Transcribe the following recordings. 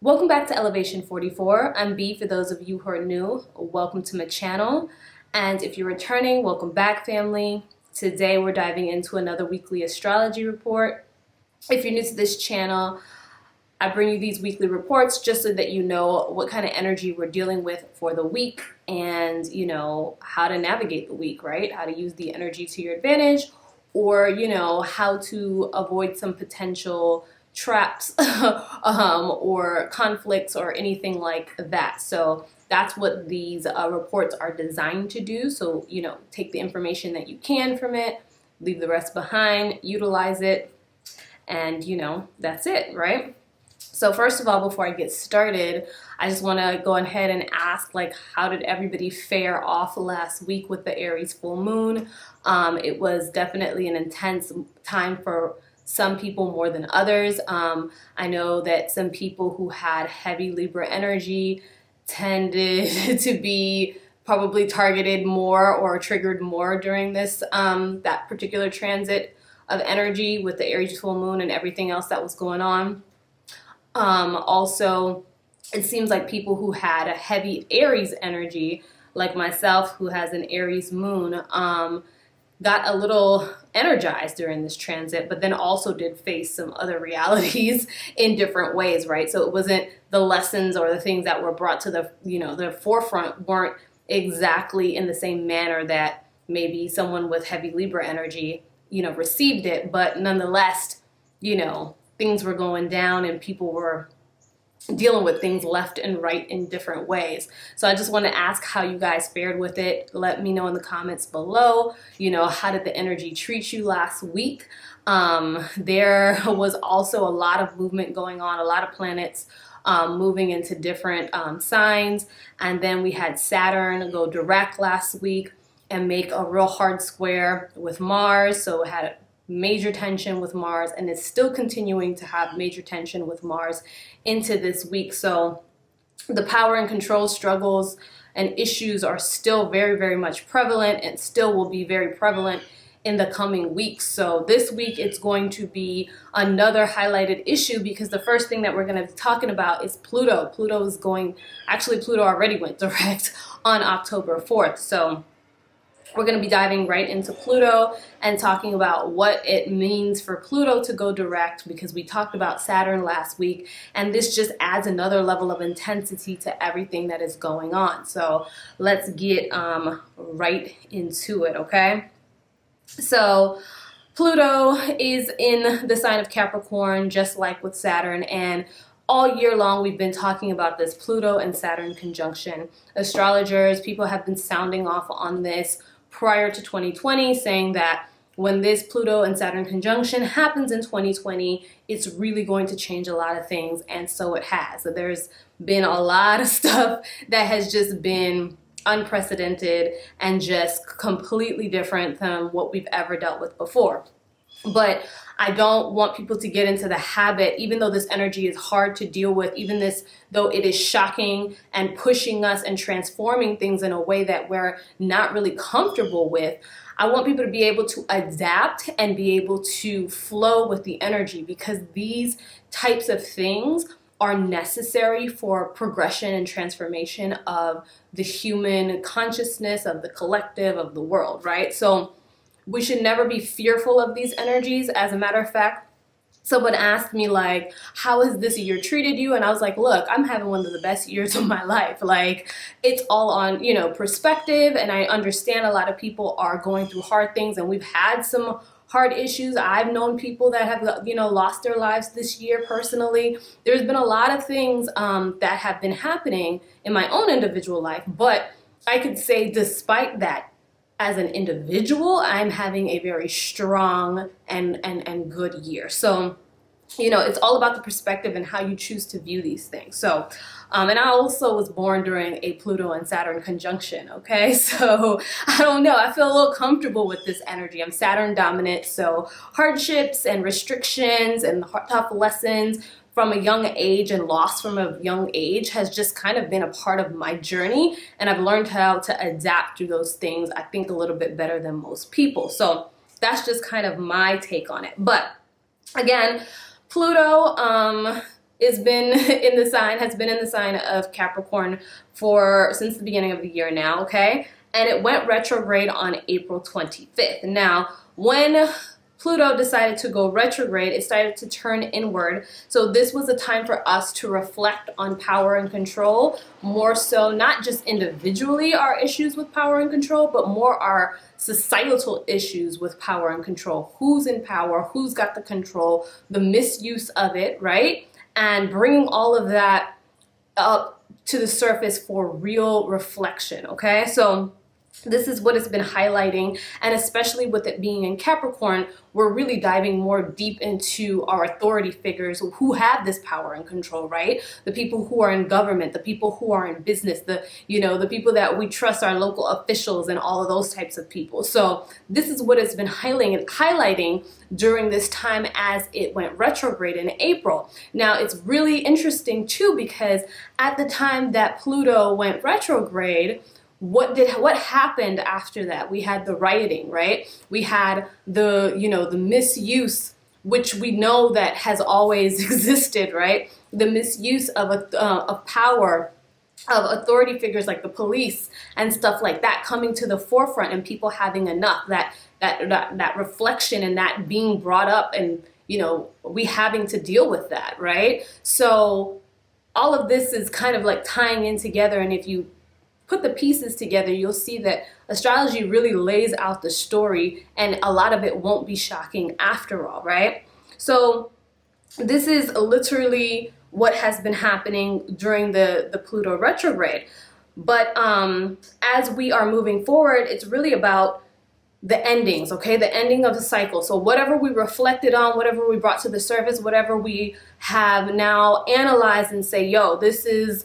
Welcome back to Elevation 44. I'm B for those of you who are new. Welcome to my channel. And if you're returning, welcome back, family. Today we're diving into another weekly astrology report. If you're new to this channel, I bring you these weekly reports just so that you know what kind of energy we're dealing with for the week and, how to navigate the week, right? How to use the energy to your advantage, or, how to avoid some potential traps or conflicts or anything like that. So that's what these reports are designed to do. So, take the information that you can from it, leave the rest behind, utilize it, and, that's it, right? So first of all, before I get started, I just want to go ahead and ask, how did everybody fare off last week with the Aries full moon? It was definitely an intense time for some people more than others. I know that some people who had heavy Libra energy tended to be probably targeted more or triggered more during this that particular transit of energy with the Aries full moon and everything else that was going on. Also, it seems like people who had a heavy Aries energy, like myself, who has an Aries moon, got a little energized during this transit, but then also did face some other realities in different ways, right? So it wasn't the lessons or the things that were brought to the forefront weren't exactly in the same manner that maybe someone with heavy Libra energy, received it, but nonetheless, things were going down and people were dealing with things left and right in different ways. So I just want to ask how you guys fared with it. Let me know in the comments below, how did the energy treat you last week? There was also a lot of movement going on, a lot of planets moving into different signs. And then we had Saturn go direct last week and make a real hard square with Mars. So it had major tension with Mars, and it's still continuing to have major tension with Mars into this week. So the power and control struggles and issues are still very, very much prevalent and still will be very prevalent in the coming weeks. So this week it's going to be another highlighted issue because the first thing that we're going to be talking about is Pluto. Pluto already went direct on October 4th. So we're going to be diving right into Pluto and talking about what it means for Pluto to go direct, because we talked about Saturn last week, and this just adds another level of intensity to everything that is going on. So let's get right into it, okay? So Pluto is in the sign of Capricorn, just like with Saturn, and all year long, we've been talking about this Pluto and Saturn conjunction. Astrologers, people have been sounding off on this prior to 2020, saying that when this Pluto and Saturn conjunction happens in 2020, it's really going to change a lot of things, and so it has. So there's been a lot of stuff that has just been unprecedented and just completely different than what we've ever dealt with before. But I don't want people to get into the habit, even though this energy is hard to deal with, though it is shocking and pushing us and transforming things in a way that we're not really comfortable with. I want people to be able to adapt and be able to flow with the energy, because these types of things are necessary for progression and transformation of the human consciousness, of the collective, of the world, right? So we should never be fearful of these energies. As a matter of fact, someone asked me, how has this year treated you? And I was like, look, I'm having one of the best years of my life. It's all on, perspective. And I understand a lot of people are going through hard things, and we've had some hard issues. I've known people that have, lost their lives this year personally. There's been a lot of things that have been happening in my own individual life. But I could say, despite that, as an individual, I'm having a very strong and good year. So, it's all about the perspective and how you choose to view these things. So, and I also was born during a Pluto and Saturn conjunction, okay? So, I don't know, I feel a little comfortable with this energy. I'm Saturn dominant, so hardships and restrictions and tough lessons from a young age and loss from a young age has just kind of been a part of my journey, and I've learned how to adapt through those things, I think, a little bit better than most people. So that's just kind of my take on it. But again, Pluto has been in the sign of Capricorn since the beginning of the year now, okay? And it went retrograde on April 25th. Now, when Pluto decided to go retrograde, it started to turn inward. So this was a time for us to reflect on power and control, more so not just individually our issues with power and control, but more our societal issues with power and control. Who's in power? Who's got the control? The misuse of it, right? And bringing all of that up to the surface for real reflection, okay? So this is what it's been highlighting, and especially with it being in Capricorn, we're really diving more deep into our authority figures who have this power and control, right? The people who are in government, the people who are in business, the people that we trust, our local officials, and all of those types of people. So this is what it's been highlighting during this time as it went retrograde in April. Now, it's really interesting too, because at the time that Pluto went retrograde, what happened after that? We had the rioting, right? We had the misuse, which we know that has always existed, right? The misuse of power, of authority figures like the police and stuff like that coming to the forefront, and people having enough, that reflection and that being brought up, and we having to deal with that, right? So all of this is kind of like tying in together, and if you put the pieces together, you'll see that astrology really lays out the story, and a lot of it won't be shocking after all, right? So this is literally what has been happening during the Pluto retrograde. But as we are moving forward, it's really about the endings, okay? The ending of the cycle. So whatever we reflected on, whatever we brought to the surface, whatever we have now analyzed and say, yo, this is,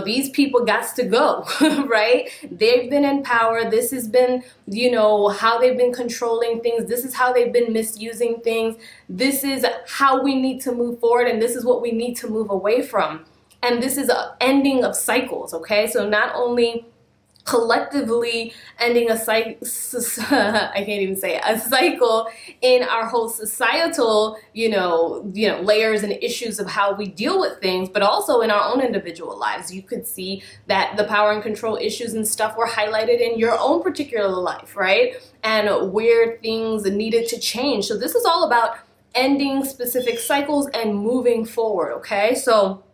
these people got to go, right? They've been in power. This has been, how they've been controlling things. This is how they've been misusing things. This is how we need to move forward, and this is what we need to move away from. And this is an ending of cycles, okay? So not only collectively ending a cycle, I can't even say it, a cycle in our whole societal, layers and issues of how we deal with things, but also in our own individual lives. You could see that the power and control issues and stuff were highlighted in your own particular life, right? And where things needed to change. So this is all about ending specific cycles and moving forward, okay? So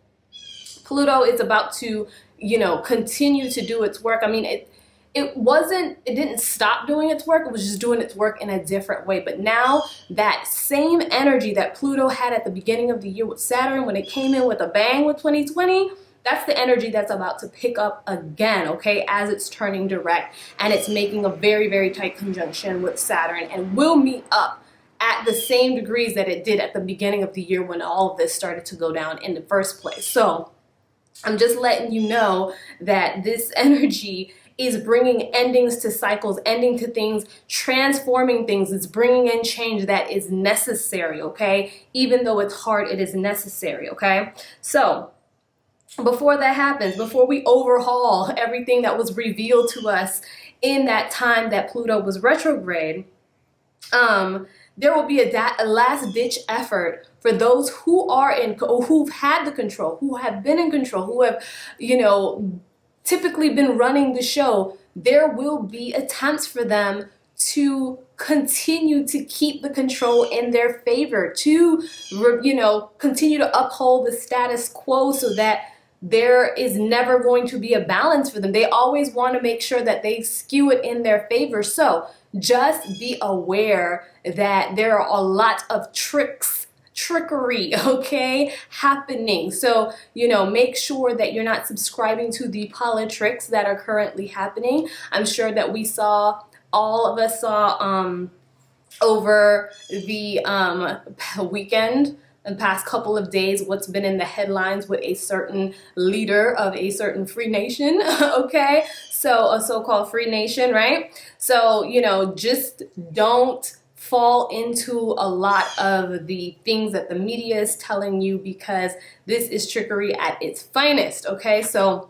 Pluto is about to continue to do its work. I mean, it didn't stop doing its work. It was just doing its work in a different way. But now that same energy that Pluto had at the beginning of the year with Saturn, when it came in with a bang with 2020, that's the energy that's about to pick up again, okay, as it's turning direct. And it's making a very, very tight conjunction with Saturn, and will meet up at the same degrees that it did at the beginning of the year when all of this started to go down in the first place. So I'm just letting you know that this energy is bringing endings to cycles, ending to things, transforming things. It's bringing in change that is necessary, okay? Even though it's hard, it is necessary, okay? So before that happens, before we overhaul everything that was revealed to us in that time that Pluto was retrograde, there will be a last-ditch effort for those who are who've had the control, who have been in control, who have, typically been running the show. There will be attempts for them to continue to keep the control in their favor, to, continue to uphold the status quo so that there is never going to be a balance for them. They always want to make sure that they skew it in their favor. So just be aware that there are a lot of trickery, okay, happening. So, make sure that you're not subscribing to the politics that are currently happening. I'm sure that all of us saw over the weekend, the past couple of days, what's been in the headlines with a certain leader of a certain free nation, okay? So a so-called free nation, right? So, just don't fall into a lot of the things that the media is telling you, because this is trickery at its finest, okay? So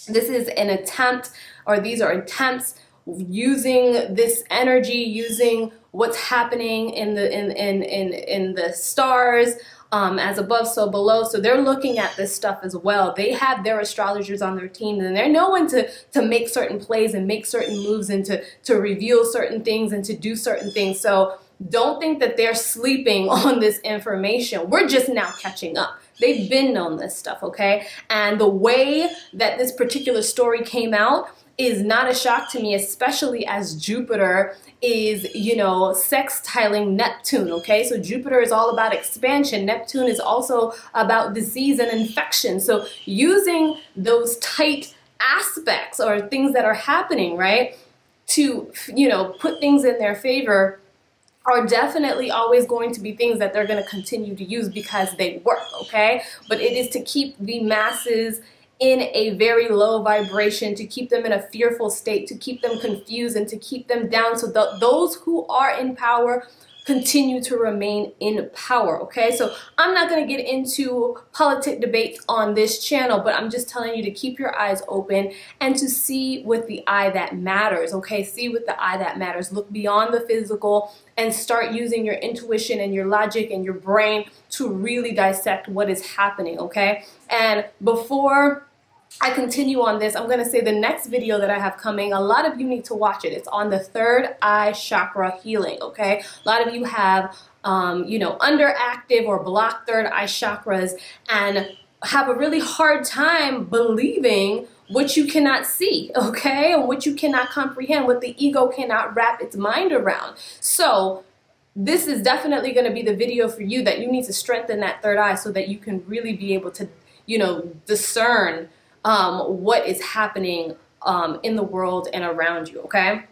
this is an attempt, or these are attempts using this energy, using what's happening in the stars, as above, so below. So they're looking at this stuff as well. They have their astrologers on their team, and they're knowing to make certain plays and make certain moves and to reveal certain things and to do certain things. So don't think that they're sleeping on this information. We're just now catching up. They've been known this stuff, okay? And the way that this particular story came out is not a shock to me, especially as Jupiter is, you know, sextiling Neptune, okay? So Jupiter is all about expansion. Neptune is also about disease and infection. So using those tight aspects or things that are happening, right, to, you know, put things in their favor are definitely always going to be things that they're going to continue to use because they work, okay? But it is to keep the masses in a very low vibration, to keep them in a fearful state, to keep them confused, and to keep them down so that those who are in power continue to remain in power, okay? So I'm not going to get into politic debates on this channel, but I'm just telling you to keep your eyes open and to see with the eye that matters, okay? See with the eye that matters. Look beyond the physical and start using your intuition and your logic and your brain to really dissect what is happening, okay? And before I continue on this, I'm going to say the next video that I have coming, a lot of you need to watch it. It's on the third eye chakra healing, okay? A lot of you have, you know, underactive or blocked third eye chakras and have a really hard time believing what you cannot see, okay? And what you cannot comprehend, what the ego cannot wrap its mind around. So this is definitely going to be the video for you, that you need to strengthen that third eye so that you can really be able to, you know, discern what is happening in the world and around you, okay?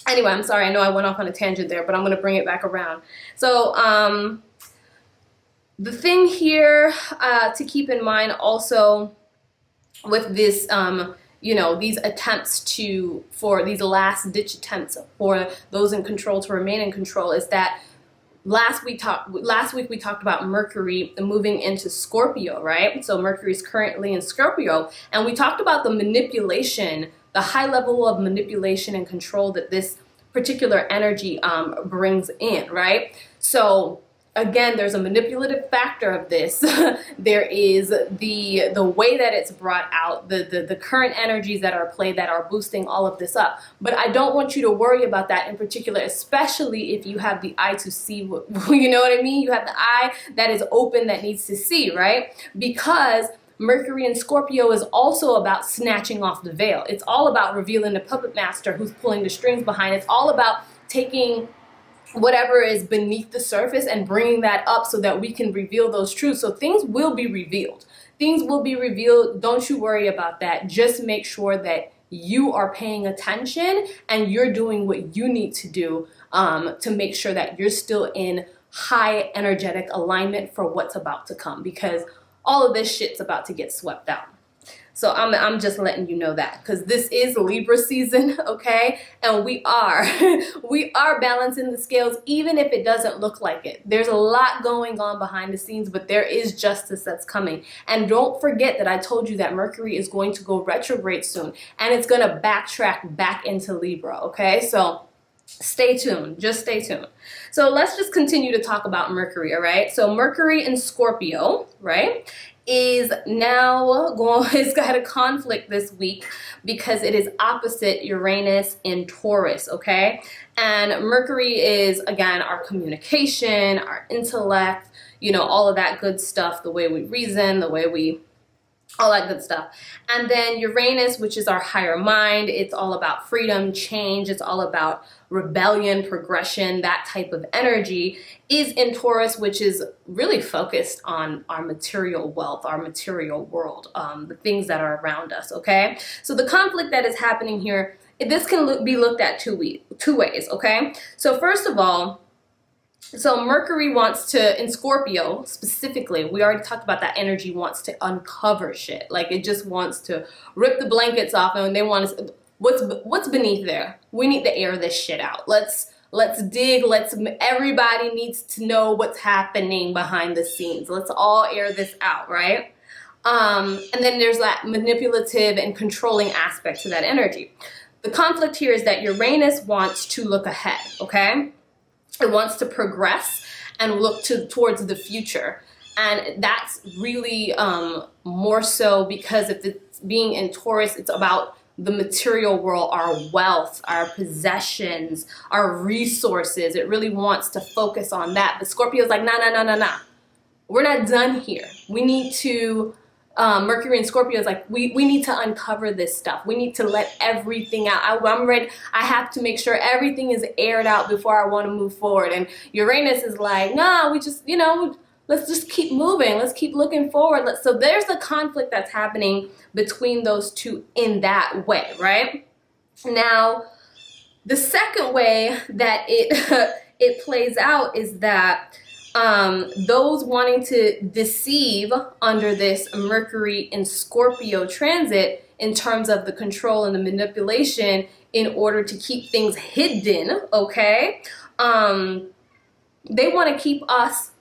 Anyway, I'm sorry, I know I went off on a tangent there, but I'm going to bring it back around. So the thing here to keep in mind also with this, you know, these attempts for these last ditch attempts for those in control to remain in control is that last week we talked about Mercury moving into Scorpio, right? So Mercury is currently in Scorpio, and we talked about the manipulation, the high level of manipulation and control that this particular energy brings in, right? So again, there's a manipulative factor of this. There is the way that it's brought out, the current energies that are played that are boosting all of this up. But I don't want you to worry about that in particular, especially if you have the eye to see, you know what I mean? You have the eye that is open, that needs to see, right? Because Mercury in Scorpio is also about snatching off the veil. It's all about revealing the puppet master who's pulling the strings behind. It's all about taking whatever is beneath the surface and bringing that up so that we can reveal those truths. So things will be revealed. Things will be revealed. Don't you worry about that. Just make sure that you are paying attention and you're doing what you need to do to make sure that you're still in high energetic alignment for what's about to come, because all of this shit's about to get swept out. So I'm just letting you know that, because this is Libra season, okay? And we are balancing the scales, even if it doesn't look like it. There's a lot going on behind the scenes, but there is justice that's coming. And don't forget that I told you that Mercury is going to go retrograde soon, and it's going to backtrack back into Libra, okay? So stay tuned, just stay tuned. So let's just continue to talk about Mercury, all right? So Mercury in Scorpio, right, is now it's got a conflict this week because it is opposite Uranus in Taurus, okay? And Mercury is, again, our communication, our intellect, you know, all of that good stuff, the way we reason, the way we, all that good stuff. And then Uranus, which is our higher mind, it's all about freedom, change, it's all about rebellion, progression, that type of energy, is in Taurus, which is really focused on our material wealth, our material world, the things that are around us, okay? So the conflict that is happening here, this can be looked at two ways, okay? So first of all, so Mercury wants to, in Scorpio specifically, we already talked about that energy wants to uncover shit. Like it just wants to rip the blankets off, and they want to, what's beneath there? We need to air this shit out. Let's dig, everybody needs to know what's happening behind the scenes. Let's all air this out, right? And then there's that manipulative and controlling aspect to that energy. The conflict here is that Uranus wants to look ahead, okay? It wants to progress and look towards the future. And that's really more so because if it's being in Taurus, it's about the material world, our wealth, our possessions, our resources. It really wants to focus on that. But Scorpio's like, nah. We're not done here. We need to, Mercury and Scorpio is like, we need to uncover this stuff. We need to let everything out. I'm ready. I have to make sure everything is aired out before I want to move forward. And Uranus is like, nah, we just, let's just keep moving. Let's keep looking forward. So there's the conflict that's happening between those two in that way, right? Now, the second way that it plays out is that those wanting to deceive under this Mercury in Scorpio transit in terms of the control and the manipulation in order to keep things hidden, okay? They want to keep us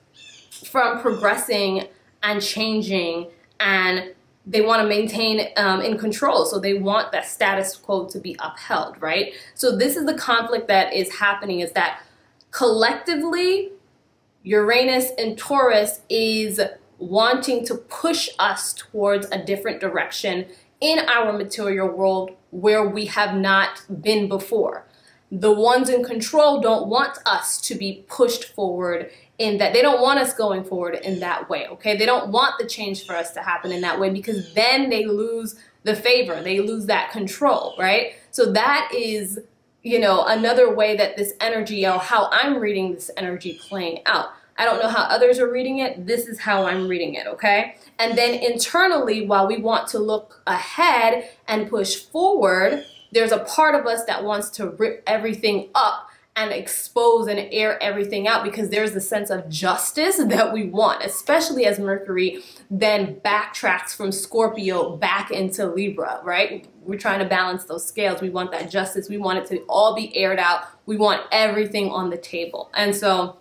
from progressing and changing, and they want to maintain in control. So they want that status quo to be upheld, right? So this is the conflict that is happening, is that collectively, Uranus and Taurus is wanting to push us towards a different direction in our material world where we have not been before. The ones in control don't want us to be pushed forward in that. They don't want us going forward in that way, okay? They don't want the change for us to happen in that way, because then they lose the favor. They lose that control, right? So that is, another way that this energy, or how I'm reading this energy playing out. I don't know how others are reading it. This is how I'm reading it, okay? And then internally, while we want to look ahead and push forward, there's a part of us that wants to rip everything up and expose and air everything out, because there's a sense of justice that we want, especially as Mercury then backtracks from Scorpio back into Libra, right? We're trying to balance those scales. We want that justice. We want it to all be aired out. We want everything on the table. And so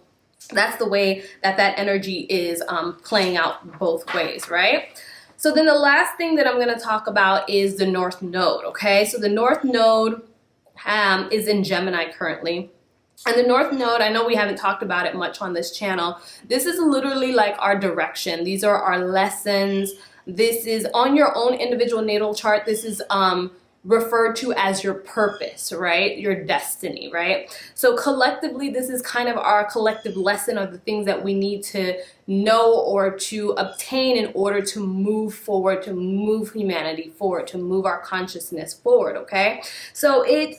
that's the way that energy is playing out both ways, right? So then the last thing that I'm going to talk about is the North Node, okay? So the North Node is in Gemini currently. And the North Node, I know we haven't talked about it much on this channel. This is literally like our direction. These are our lessons. This is on your own individual natal chart. This is referred to as your purpose, right? Your destiny, right? So collectively, this is kind of our collective lesson of the things that we need to know or to obtain in order to move forward, to move humanity forward, to move our consciousness forward, okay? So it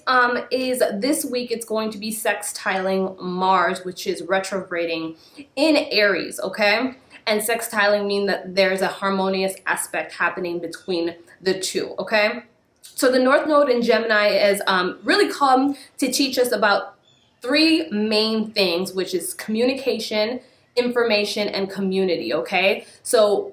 is this week, it's going to be sextiling Mars, which is retrograding in Aries, okay? And sextiling means that there's a harmonious aspect happening between the two, okay? So the North Node in Gemini is really come to teach us about three main things, which is communication, information, and community, okay? So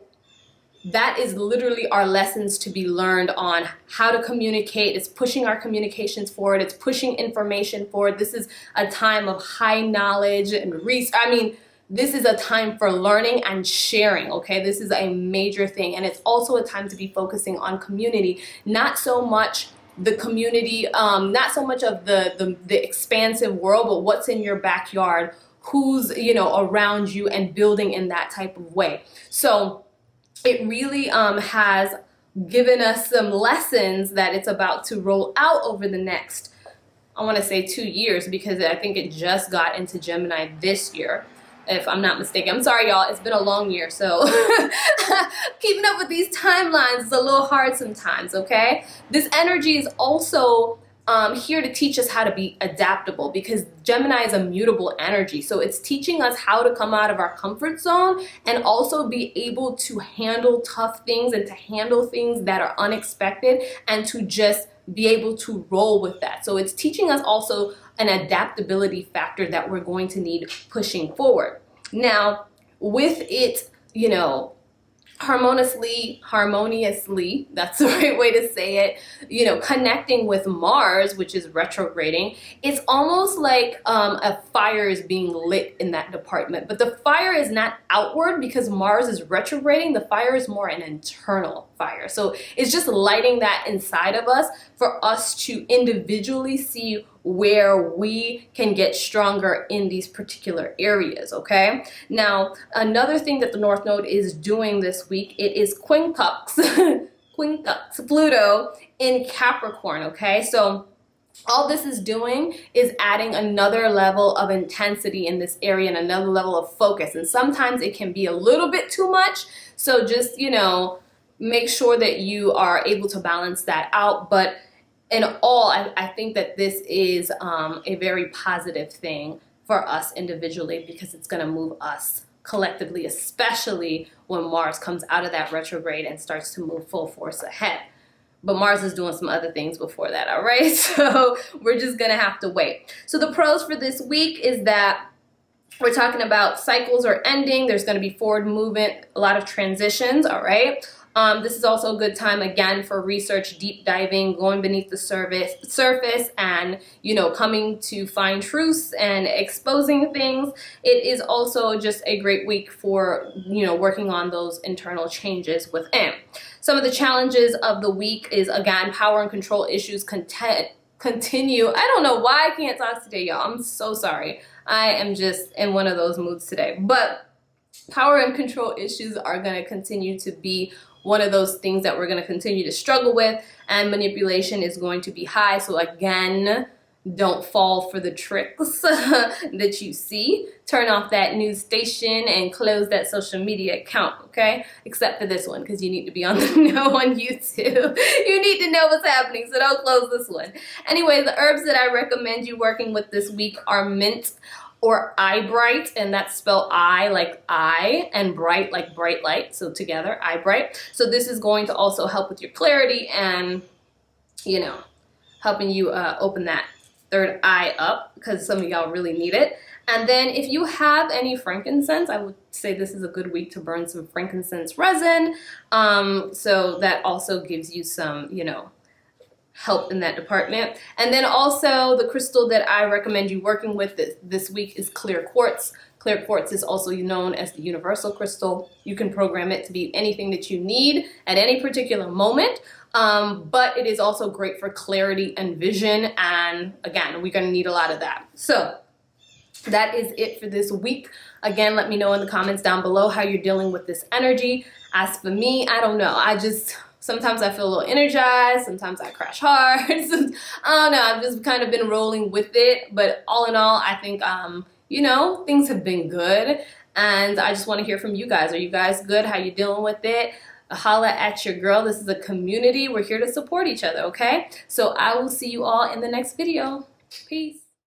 that is literally our lessons to be learned on how to communicate. It's pushing our communications forward. It's pushing information forward. This is a time of high knowledge and research. This is a time for learning and sharing, okay? This is a major thing. And it's also a time to be focusing on community, not so much the community, not so much of the expansive world, but what's in your backyard, who's, around you, and building in that type of way. So it really has given us some lessons that it's about to roll out over the next, I want to say 2 years, because I think it just got into Gemini this year, if I'm not mistaken. I'm sorry, y'all. It's been a long year, so keeping up with these timelines is a little hard sometimes, okay? This energy is also here to teach us how to be adaptable, because Gemini is a mutable energy. So it's teaching us how to come out of our comfort zone and also be able to handle tough things and to handle things that are unexpected and to just be able to roll with that. So it's teaching us also an adaptability factor that we're going to need pushing forward. Now, with it, harmoniously, that's the right way to say it, connecting with Mars, which is retrograding, it's almost like a fire is being lit in that department. But the fire is not outward, because Mars is retrograding. The fire is more an internal fire. So it's just lighting that inside of us for us to individually see where we can get stronger in these particular areas, okay? Now, another thing that the North Node is doing this week, it is quincux, quincux Pluto in Capricorn, okay? So all this is doing is adding another level of intensity in this area and another level of focus. And sometimes it can be a little bit too much. So just, you know, make sure that you are able to balance that out. But in all, I think that this is a very positive thing for us individually, because it's going to move us collectively, especially when Mars comes out of that retrograde and starts to move full force ahead. But Mars is doing some other things before that, all right? So we're just going to have to wait. So the pros for this week is that we're talking about cycles are ending. There's going to be forward movement, a lot of transitions, all right? This is also a good time, again, for research, deep diving, going beneath the surface and, you know, coming to find truths and exposing things. It is also just a great week for, you know, working on those internal changes within. Some of the challenges of the week is, again, power and control issues continue. I don't know why I can't talk today, y'all. I'm so sorry. I am just in one of those moods today. But power and control issues are going to continue to be one of those things that we're going to continue to struggle with, and manipulation is going to be high. So again, don't fall for the tricks that you see. Turn off that news station and close that social media account, okay? Except for this one, because you need to be on the know on YouTube. You need to know what's happening, so don't close this one. Anyway, the herbs that I recommend you working with this week are mint or eyebright, and that's spelled I like eye and bright like bright light, so together, eyebright. So this is going to also help with your clarity and, you know, helping you open that third eye up, because some of y'all really need it. And then if you have any frankincense, I would say this is a good week to burn some frankincense resin. So that also gives you some, you know, help in that department. And then also the crystal that I recommend you working with this week is clear quartz. Clear quartz is also known as the universal crystal. You can program it to be anything that you need at any particular moment. But it is also great for clarity and vision. And again, we're going to need a lot of that. So that is it for this week. Again, let me know in the comments down below how you're dealing with this energy. As for me, I don't know. Sometimes I feel a little energized, sometimes I crash hard. I don't know, I've just kind of been rolling with it. But all in all, I think, you know, things have been good. And I just want to hear from you guys. Are you guys good? How you dealing with it? Holla at your girl. This is a community. We're here to support each other, okay? So I will see you all in the next video. Peace.